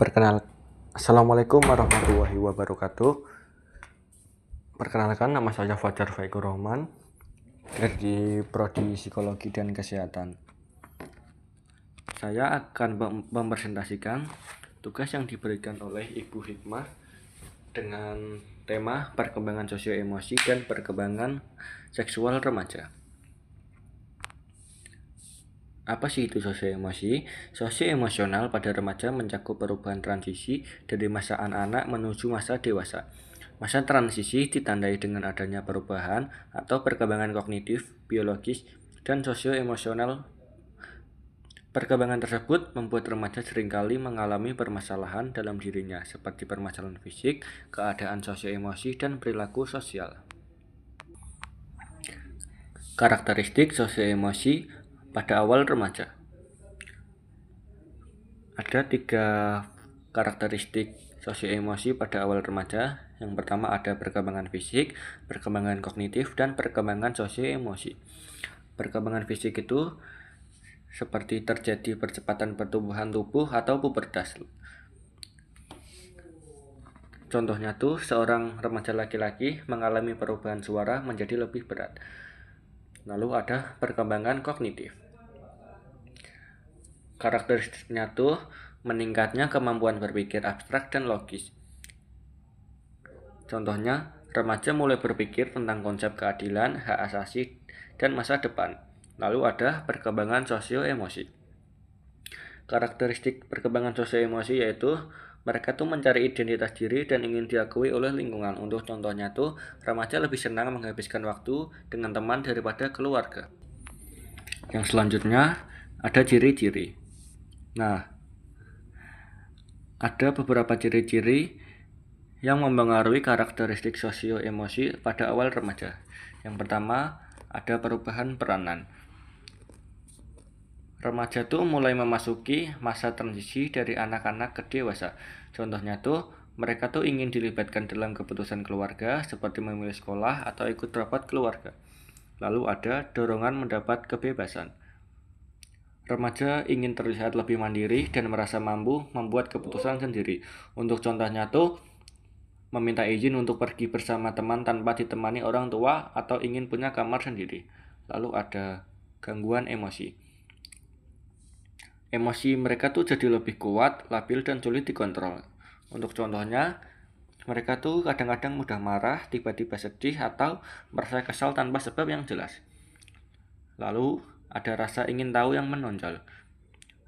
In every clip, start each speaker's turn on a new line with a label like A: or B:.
A: Assalamualaikum warahmatullahi wabarakatuh. Perkenalkan, nama saya Fajar Faikur Rahman dari Prodi Psikologi dan Kesehatan. Saya akan mempresentasikan tugas yang diberikan oleh Ibu Hikmah dengan tema perkembangan sosio-emosi dan perkembangan seksual remaja. Apa sih itu sosio-emosi? Sosio-emosional pada remaja mencakup perubahan transisi dari masa anak-anak menuju masa dewasa. Masa transisi ditandai dengan adanya perubahan atau perkembangan kognitif, biologis, dan sosio-emosional. Perkembangan tersebut membuat remaja seringkali mengalami permasalahan dalam dirinya, seperti permasalahan fisik, keadaan sosio-emosi, dan perilaku sosial. Karakteristik sosio-emosi pada awal remaja. Ada 3 karakteristik sosio-emosi pada awal remaja. Yang pertama ada perkembangan fisik, perkembangan kognitif, dan perkembangan sosio-emosi. Perkembangan fisik itu seperti terjadi percepatan pertumbuhan tubuh atau pubertas. Contohnya tuh seorang remaja laki-laki mengalami perubahan suara menjadi lebih berat. Lalu ada perkembangan kognitif. Karakteristiknya tuh meningkatnya kemampuan berpikir abstrak dan logis. Contohnya, remaja mulai berpikir tentang konsep keadilan, hak asasi, dan masa depan. Lalu ada perkembangan sosio-emosi. Karakteristik perkembangan sosio-emosi yaitu mereka tuh mencari identitas diri dan ingin diakui oleh lingkungan. Untuk contohnya tuh, remaja lebih senang menghabiskan waktu dengan teman daripada keluarga. Yang selanjutnya ada ciri-ciri. Nah, ada beberapa ciri-ciri yang mempengaruhi karakteristik sosio-emosi pada awal remaja. Yang pertama, ada perubahan peranan. Remaja tuh mulai memasuki masa transisi dari anak-anak ke dewasa. Contohnya tuh, mereka tuh ingin dilibatkan dalam keputusan keluarga seperti memilih sekolah atau ikut rapat keluarga. Lalu ada dorongan mendapat kebebasan. Remaja ingin terlihat lebih mandiri dan merasa mampu membuat keputusan sendiri. Untuk contohnya tuh, meminta izin untuk pergi bersama teman tanpa ditemani orang tua atau ingin punya kamar sendiri. Lalu ada gangguan emosi. Emosi mereka tuh jadi lebih kuat, labil, dan sulit dikontrol. Untuk contohnya, mereka tuh kadang-kadang mudah marah, tiba-tiba sedih, atau merasa kesal tanpa sebab yang jelas. Lalu ada rasa ingin tahu yang menonjol.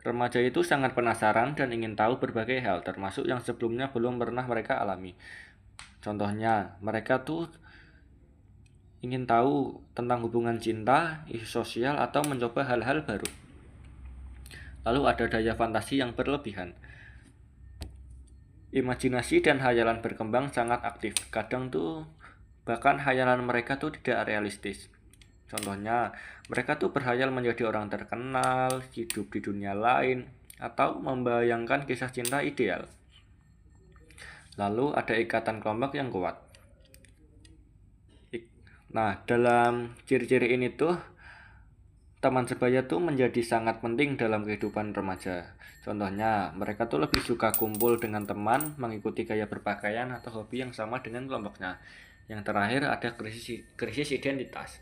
A: Remaja itu sangat penasaran dan ingin tahu berbagai hal, termasuk yang sebelumnya belum pernah mereka alami. Contohnya, mereka tuh ingin tahu tentang hubungan cinta, isu sosial, atau mencoba hal-hal baru. Lalu ada daya fantasi yang berlebihan. Imajinasi dan hayalan berkembang sangat aktif. Kadang tuh bahkan hayalan mereka tuh tidak realistis. Contohnya, mereka tuh berhayal menjadi orang terkenal, hidup di dunia lain, atau membayangkan kisah cinta ideal. Lalu ada ikatan kelompok yang kuat. Nah, dalam ciri-ciri ini tuh teman sebaya tuh menjadi sangat penting dalam kehidupan remaja. Contohnya, mereka tuh lebih suka kumpul dengan teman, mengikuti gaya berpakaian atau hobi yang sama dengan kelompoknya. Yang terakhir ada krisis identitas.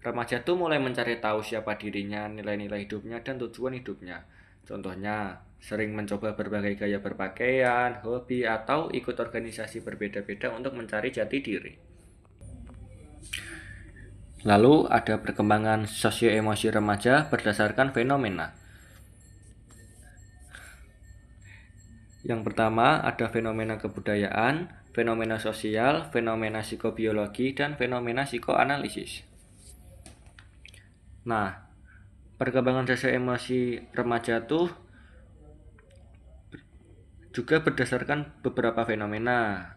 A: Remaja tuh mulai mencari tahu siapa dirinya, nilai-nilai hidupnya, dan tujuan hidupnya. Contohnya, sering mencoba berbagai gaya berpakaian, hobi, atau ikut organisasi berbeda-beda untuk mencari jati diri. Lalu ada perkembangan sosio-emosi remaja berdasarkan fenomena. Yang pertama ada fenomena kebudayaan, fenomena sosial, fenomena psikobiologi, dan fenomena psikoanalisis. Nah, perkembangan sosio-emosi remaja tuh juga berdasarkan beberapa fenomena.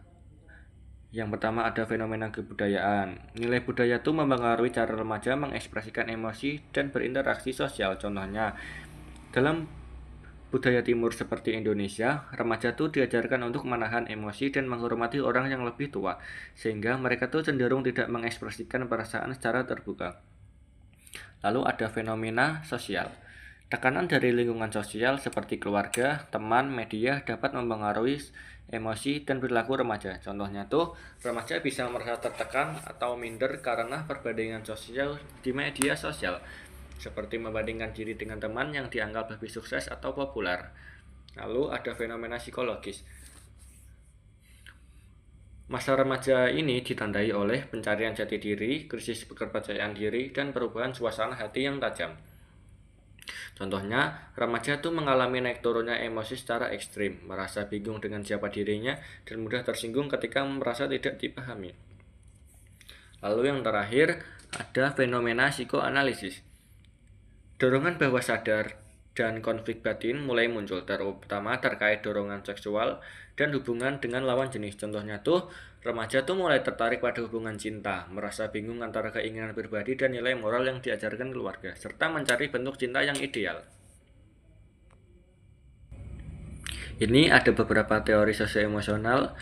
A: Yang pertama ada fenomena kebudayaan. Nilai budaya itu mempengaruhi cara remaja mengekspresikan emosi dan berinteraksi sosial. Contohnya, dalam budaya timur seperti Indonesia, remaja tuh diajarkan untuk menahan emosi dan menghormati orang yang lebih tua, sehingga mereka tuh cenderung tidak mengekspresikan perasaan secara terbuka. Lalu ada fenomena sosial. Tekanan dari lingkungan sosial seperti keluarga, teman, media dapat mempengaruhi emosi dan perilaku remaja. Contohnya tuh, remaja bisa merasa tertekan atau minder karena perbandingan sosial di media sosial, seperti membandingkan diri dengan teman yang dianggap lebih sukses atau populer. Lalu ada fenomena psikologis. Masa remaja ini ditandai oleh pencarian jati diri, krisis kepercayaan diri, dan perubahan suasana hati yang tajam. Contohnya, remaja itu mengalami naik turunnya emosi secara ekstrim, merasa bingung dengan siapa dirinya, dan mudah tersinggung ketika merasa tidak dipahami. Lalu yang terakhir, ada fenomena psikoanalisis. Dorongan bawah sadar dan konflik batin mulai muncul, terutama terkait dorongan seksual dan hubungan dengan lawan jenis. Contohnya tuh, remaja tuh mulai tertarik pada hubungan cinta, merasa bingung antara keinginan pribadi dan nilai moral yang diajarkan keluarga, serta mencari bentuk cinta yang ideal. Ini ada beberapa teori sosioemosional.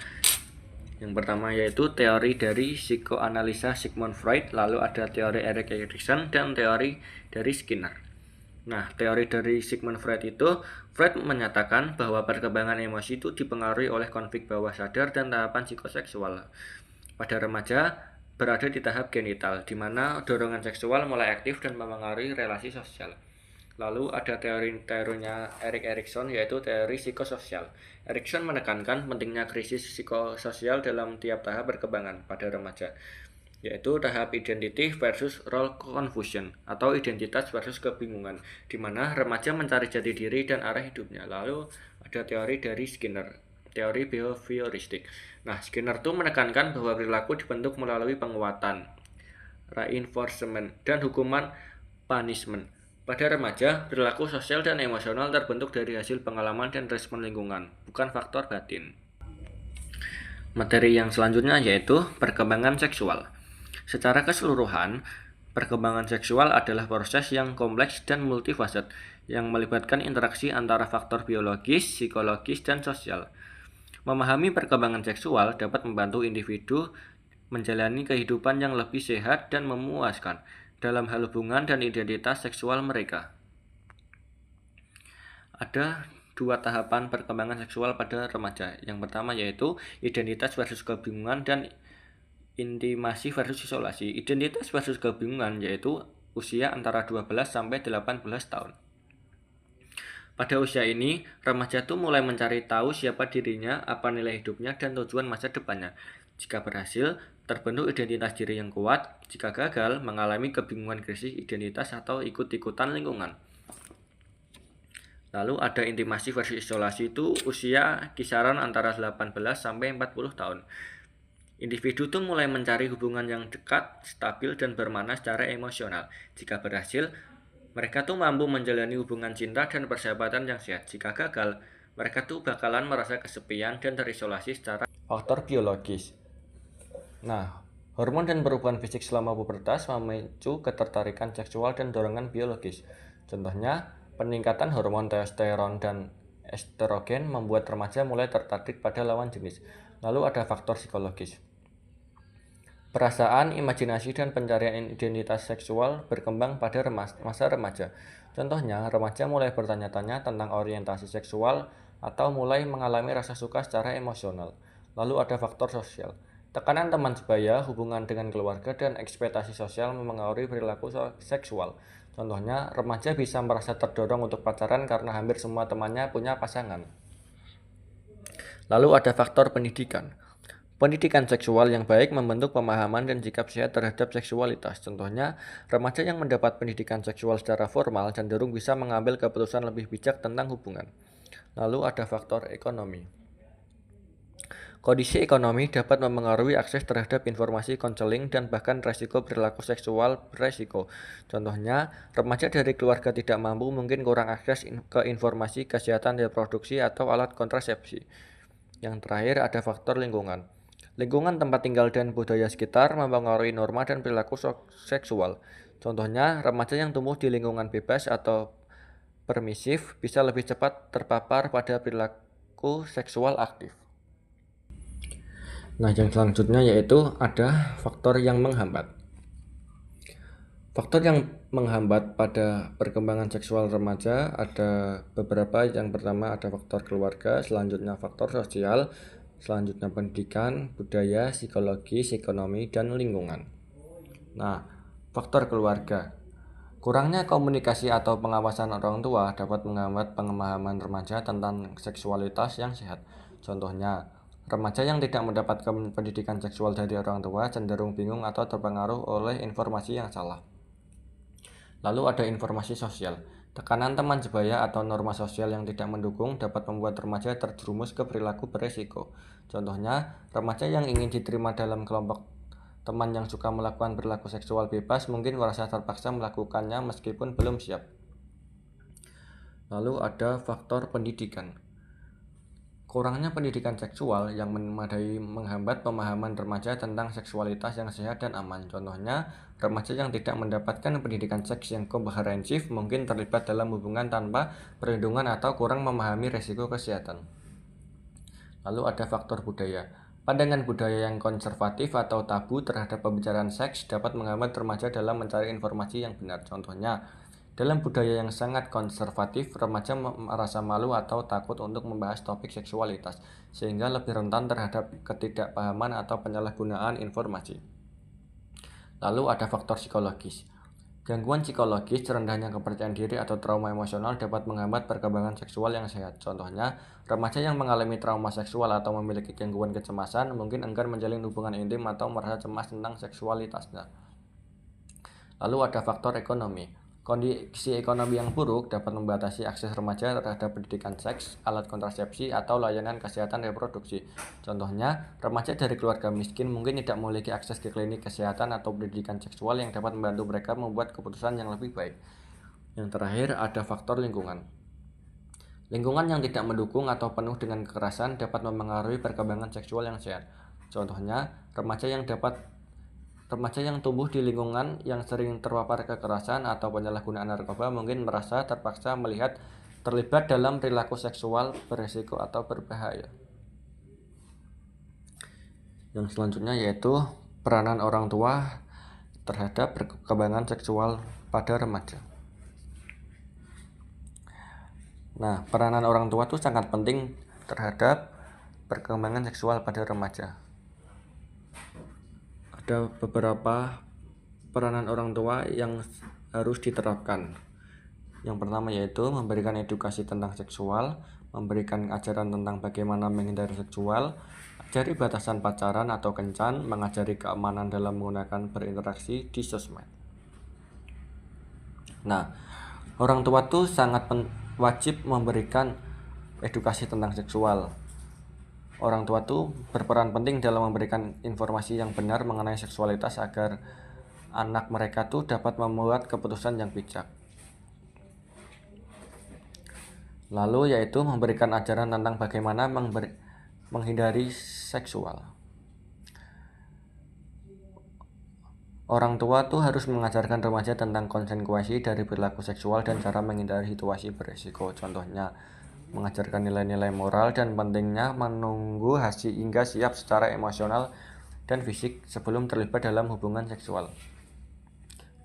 A: Yang pertama yaitu teori dari psikoanalisa Sigmund Freud, lalu ada teori Erik Erikson, dan teori dari Skinner. Nah, teori dari Sigmund Freud itu, Freud menyatakan bahwa perkembangan emosi itu dipengaruhi oleh konflik bawah sadar dan tahapan psikoseksual. Pada remaja, berada di tahap genital, di mana dorongan seksual mulai aktif dan mempengaruhi relasi sosial. Lalu ada teorinya Erik Erikson, yaitu teori psikososial. Erikson menekankan pentingnya krisis psikososial dalam tiap tahap perkembangan pada remaja, yaitu tahap identity versus role confusion atau identitas versus kebingungan, di mana remaja mencari jati diri dan arah hidupnya. Lalu ada teori dari Skinner, teori behavioristik. Nah, Skinner tuh menekankan bahwa perilaku dibentuk melalui penguatan, reinforcement, dan hukuman punishment. Pada remaja, perilaku sosial dan emosional terbentuk dari hasil pengalaman dan respon lingkungan, bukan faktor batin. Materi yang selanjutnya yaitu perkembangan seksual. Secara keseluruhan, perkembangan seksual adalah proses yang kompleks dan multifaset yang melibatkan interaksi antara faktor biologis, psikologis, dan sosial. Memahami perkembangan seksual dapat membantu individu menjalani kehidupan yang lebih sehat dan memuaskan dalam hal hubungan dan identitas seksual mereka. Ada dua tahapan perkembangan seksual pada remaja. Yang pertama yaitu identitas versus kebingungan dan intimasi versus isolasi. Identitas versus kebingungan yaitu usia antara 12 sampai 18 tahun. Pada usia ini, remaja itu mulai mencari tahu siapa dirinya, apa nilai hidupnya, dan tujuan masa depannya. Jika berhasil, terbentuk identitas diri yang kuat. Jika gagal, mengalami kebingungan krisis identitas atau ikut-ikutan lingkungan. Lalu ada intimasi versus isolasi, itu usia kisaran antara 18 sampai 40 tahun. Individu tuh mulai mencari hubungan yang dekat, stabil, dan bermakna secara emosional. Jika berhasil, mereka tuh mampu menjalani hubungan cinta dan persahabatan yang sehat. Jika gagal, mereka tuh bakalan merasa kesepian dan terisolasi secara faktor biologis. Nah, hormon dan perubahan fisik selama pubertas memicu ketertarikan seksual dan dorongan biologis. Contohnya, peningkatan hormon testosteron dan estrogen membuat remaja mulai tertarik pada lawan jenis. Lalu ada faktor psikologis. Perasaan, imajinasi, dan pencarian identitas seksual berkembang pada masa remaja. Contohnya, remaja mulai bertanya-tanya tentang orientasi seksual atau mulai mengalami rasa suka secara emosional. Lalu ada faktor sosial. Tekanan teman sebaya, hubungan dengan keluarga, dan ekspektasi sosial mempengaruhi perilaku seksual. Contohnya, remaja bisa merasa terdorong untuk pacaran karena hampir semua temannya punya pasangan. Lalu ada faktor pendidikan. Pendidikan seksual yang baik membentuk pemahaman dan sikap sehat terhadap seksualitas. Contohnya, remaja yang mendapat pendidikan seksual secara formal cenderung bisa mengambil keputusan lebih bijak tentang hubungan. Lalu ada faktor ekonomi. Kondisi ekonomi dapat mempengaruhi akses terhadap informasi konseling dan bahkan resiko perilaku seksual beresiko. Contohnya, remaja dari keluarga tidak mampu mungkin kurang akses ke informasi kesehatan reproduksi atau alat kontrasepsi. Yang terakhir ada faktor lingkungan. Lingkungan tempat tinggal dan budaya sekitar mempengaruhi norma dan perilaku seksual. Contohnya, remaja yang tumbuh di lingkungan bebas atau permisif bisa lebih cepat terpapar pada perilaku seksual aktif. Nah, yang selanjutnya yaitu ada faktor yang menghambat. Faktor yang menghambat pada perkembangan seksual remaja ada beberapa. Yang pertama ada faktor keluarga, selanjutnya faktor sosial, selanjutnya pendidikan, budaya, psikologis, ekonomi, dan lingkungan. Nah, faktor keluarga. Kurangnya komunikasi atau pengawasan orang tua dapat menghambat pemahaman remaja tentang seksualitas yang sehat. Contohnya, remaja yang tidak mendapatkan pendidikan seksual dari orang tua cenderung bingung atau terpengaruh oleh informasi yang salah. Lalu ada informasi sosial. Tekanan teman sebaya atau norma sosial yang tidak mendukung dapat membuat remaja terjerumus ke perilaku beresiko. Contohnya, remaja yang ingin diterima dalam kelompok teman yang suka melakukan perilaku seksual bebas mungkin merasa terpaksa melakukannya meskipun belum siap. Lalu ada faktor pendidikan. Kurangnya pendidikan seksual yang memadai menghambat pemahaman remaja tentang seksualitas yang sehat dan aman. Contohnya, remaja yang tidak mendapatkan pendidikan seks yang komprehensif mungkin terlibat dalam hubungan tanpa perlindungan atau kurang memahami resiko kesehatan. Lalu ada faktor budaya. Pandangan budaya yang konservatif atau tabu terhadap pembicaraan seks dapat menghambat remaja dalam mencari informasi yang benar. Contohnya, dalam budaya yang sangat konservatif, remaja merasa malu atau takut untuk membahas topik seksualitas, sehingga lebih rentan terhadap ketidakpahaman atau penyalahgunaan informasi. Lalu ada faktor psikologis. Gangguan psikologis, rendahnya kepercayaan diri atau trauma emosional dapat menghambat perkembangan seksual yang sehat. Contohnya, remaja yang mengalami trauma seksual atau memiliki gangguan kecemasan mungkin enggan menjalin hubungan intim atau merasa cemas tentang seksualitasnya. Lalu ada faktor ekonomi. Kondisi ekonomi yang buruk dapat membatasi akses remaja terhadap pendidikan seks, alat kontrasepsi, atau layanan kesehatan reproduksi. Contohnya, remaja dari keluarga miskin mungkin tidak memiliki akses ke klinik kesehatan atau pendidikan seksual yang dapat membantu mereka membuat keputusan yang lebih baik. Yang terakhir, ada faktor lingkungan. Lingkungan yang tidak mendukung atau penuh dengan kekerasan dapat mempengaruhi perkembangan seksual yang sehat. Contohnya, remaja yang tumbuh di lingkungan yang sering terpapar kekerasan atau penyalahgunaan narkoba mungkin merasa terpaksa melihat terlibat dalam perilaku seksual berisiko atau berbahaya. Yang selanjutnya yaitu peranan orang tua terhadap perkembangan seksual pada remaja. Nah, peranan orang tua itu sangat penting terhadap perkembangan seksual pada remaja. Ada beberapa peranan orang tua yang harus diterapkan. Yang pertama yaitu memberikan edukasi tentang seksual, memberikan ajaran tentang bagaimana menghindari seksual, ajari batasan pacaran atau kencan, mengajari keamanan dalam menggunakan berinteraksi di sosmed. Nah, orang tua tuh sangat wajib memberikan edukasi tentang seksual. Orang tua tuh berperan penting dalam memberikan informasi yang benar mengenai seksualitas agar anak mereka tuh dapat membuat keputusan yang bijak. Lalu yaitu memberikan ajaran tentang bagaimana menghindari seksual. Orang tua tuh harus mengajarkan remaja tentang konsekuensi dari perilaku seksual dan cara menghindari situasi berisiko. Contohnya, mengajarkan nilai-nilai moral dan pentingnya menunggu hasil hingga siap secara emosional dan fisik sebelum terlibat dalam hubungan seksual.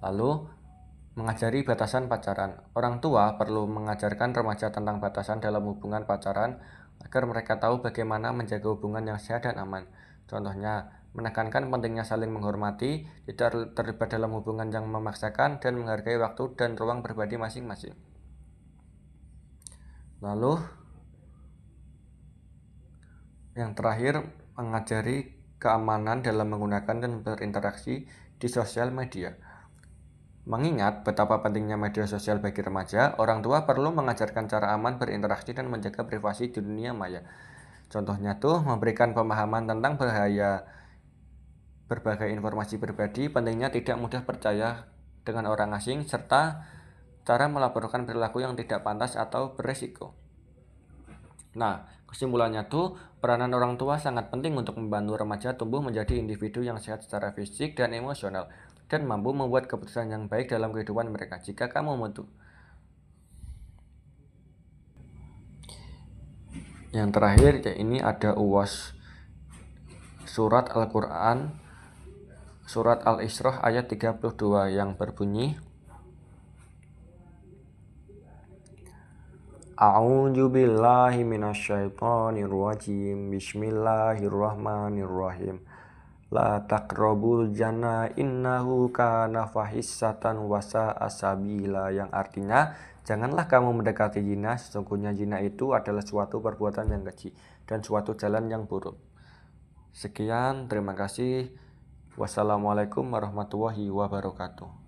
A: Lalu, mengajari batasan pacaran. Orang tua perlu mengajarkan remaja tentang batasan dalam hubungan pacaran agar mereka tahu bagaimana menjaga hubungan yang sehat dan aman. Contohnya, menekankan pentingnya saling menghormati, tidak terlibat dalam hubungan yang memaksakan, dan menghargai waktu dan ruang pribadi masing-masing. Lalu, yang terakhir, mengajari keamanan dalam menggunakan dan berinteraksi di sosial media. Mengingat betapa pentingnya media sosial bagi remaja, orang tua perlu mengajarkan cara aman berinteraksi dan menjaga privasi di dunia maya. Contohnya tuh memberikan pemahaman tentang bahaya berbagai informasi pribadi, pentingnya tidak mudah percaya dengan orang asing, serta cara melaporkan perilaku yang tidak pantas atau beresiko. Nah, kesimpulannya tuh peranan orang tua sangat penting untuk membantu remaja tumbuh menjadi individu yang sehat secara fisik dan emosional dan mampu membuat keputusan yang baik dalam kehidupan mereka. Jika kamu membantu. Yang terakhir ya ini ada UAS surat Al-Quran surat Al-Isra ayat 32 yang berbunyi, A'udzu billahi minasyaitonir rajim. Bismillahirrahmanirrahim. La taqrabul jannah innahu kana fahisatan wa sa'a sabila, yang artinya janganlah kamu mendekati zina, sesungguhnya zina itu adalah suatu perbuatan yang keji dan suatu jalan yang buruk. Sekian, terima kasih. Wassalamualaikum warahmatullahi wabarakatuh.